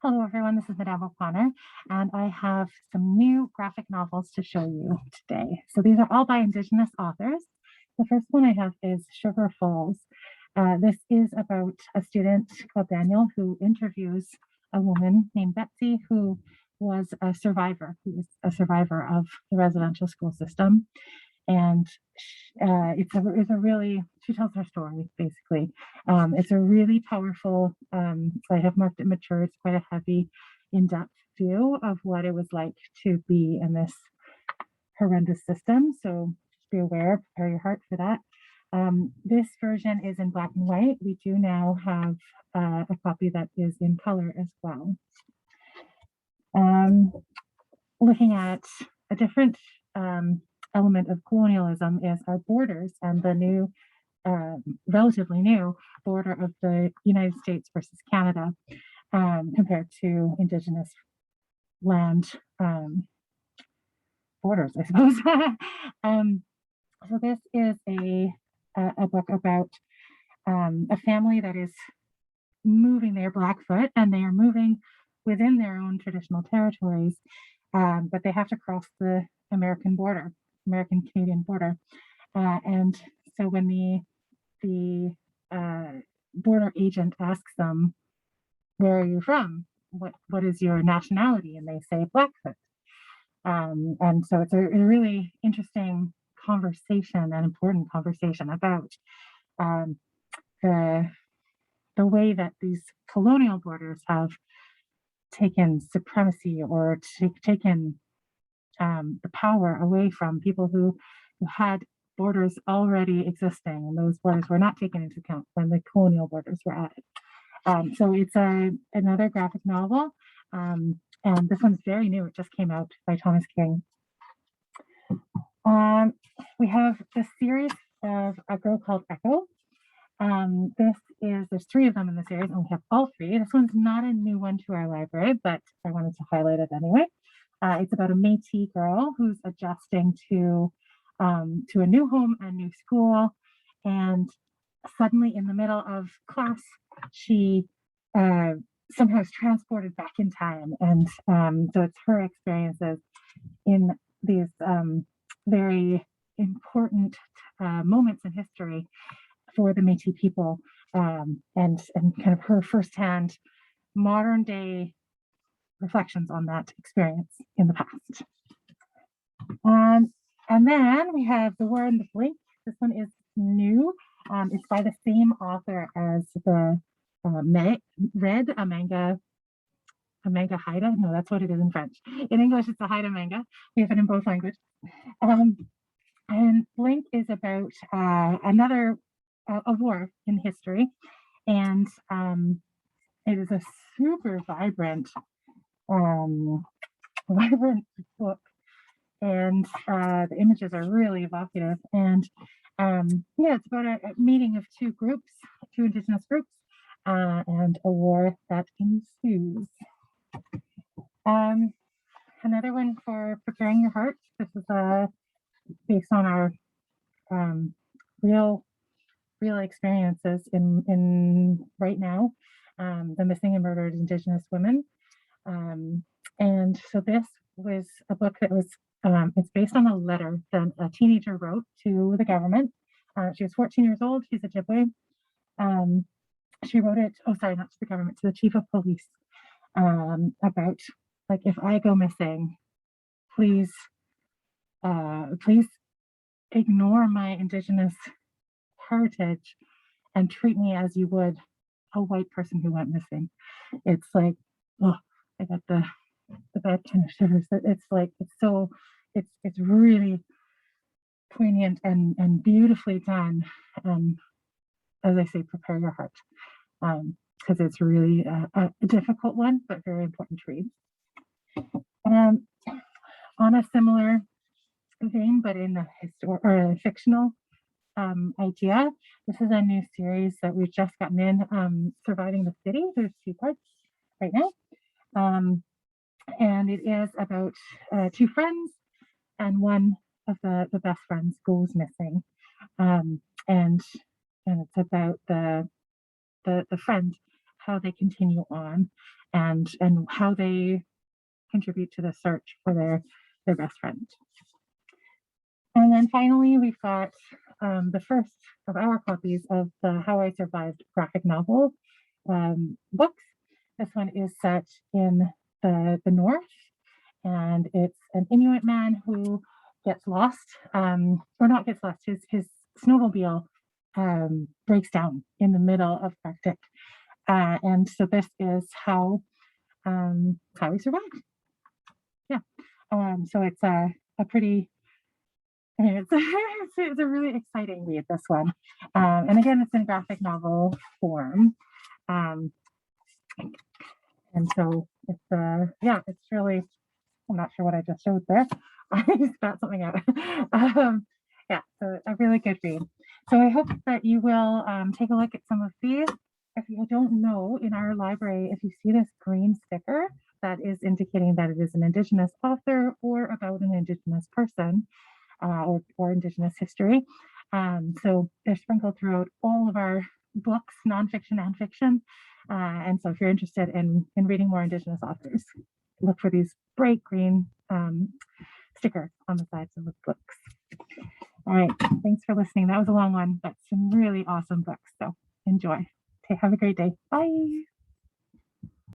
Hello everyone, this is Madame O'Connor, and I have some new graphic novels to show you today. So these are all by Indigenous authors. The first one I have is Sugar Falls. This is about a student called Daniel who interviews a woman named Betsy who was a survivor, of the residential school system. And it's a really, she tells her story basically. It's a really powerful, so I have marked it mature. It's quite a heavy, in-depth view of what it was like to be in this horrendous system. So just be aware, prepare your heart for that. This version is in black and white. We do now have a copy that is in color as well. Looking at a different element of colonialism is our borders and the new, relatively new border of the United States versus Canada compared to Indigenous land borders, I suppose. So this is a book about a family that is moving their Blackfoot, and they are moving within their own traditional territories, but they have to cross the American-Canadian border. And so when the border agent asks them, where are you from? What is your nationality? And they say Blackfoot. And so it's a really interesting conversation, an important conversation about the way that these colonial borders have taken supremacy or taken the power away from people who had borders already existing, and those borders were not taken into account when the colonial borders were added. So it's another graphic novel, and this one's very new. It just came out by Thomas King. We have the series of A Girl Called Echo. There's 3 of them in the series, and we have all 3. This one's not a new one to our library, but I wanted to highlight it anyway. It's about a Métis girl who's adjusting to a new home and new school, and suddenly in the middle of class, she somehow is transported back in time, and so it's her experiences in these very important moments in history for the Métis people, and kind of her firsthand modern day reflections on that experience in the past. And then we have The War and the Blink. This one is new. It's by the same author as the Red, Amanga Haida. No, that's what it is in French. In English, it's a Haida manga. We have it in both languages. And Blink is about another a war in history, and it is a super vibrant book, and the images are really evocative. And yeah, it's about a meeting of 2 Indigenous groups, and a war that ensues. Another one for preparing your heart. This is based on our real experiences in right now, the missing and murdered Indigenous women. And so this was a book that was, it's based on a letter that a teenager wrote to the government. She was 14 years old. She's Ojibwe. She wrote it, not to the government, to the chief of police, about, like, if I go missing, please ignore my Indigenous heritage and treat me as you would a white person who went missing. It's like, oh, I got the bad kind of shivers. It's like, it's really poignant and beautifully done. As I say, prepare your heart, because it's really a difficult one, but very important to read. On a similar vein, but in a fictional idea, this is a new series that we've just gotten in, Surviving the City. There's 2 parts right now, and it is about 2 friends, and one of the best friends goes missing, and it's about the friend how they continue on and how they contribute to the search for their best friend. And then finally, we've got the first of our copies of the How I Survived graphic novel books. This one is set in the north, and it's an Inuit man who gets lost, or not gets lost, his snowmobile breaks down in the middle of Arctic. And so this is how he survived. Yeah. So it's a pretty, I mean, it's a really exciting read, this one. And again, it's in graphic novel form. And so it's it's really, I'm not sure what I just showed there. I spat something out. So a really good read. So I hope that you will take a look at some of these. If you don't know, in our library, if you see this green sticker, that is indicating that it is an Indigenous author or about an Indigenous person or Indigenous history. So they're sprinkled throughout all of our books, nonfiction and fiction. And so if you're interested in reading more Indigenous authors, look for these bright green stickers on the sides of the books. All right, thanks for listening. That was a long one, but some really awesome books. So enjoy. Okay, have a great day. Bye.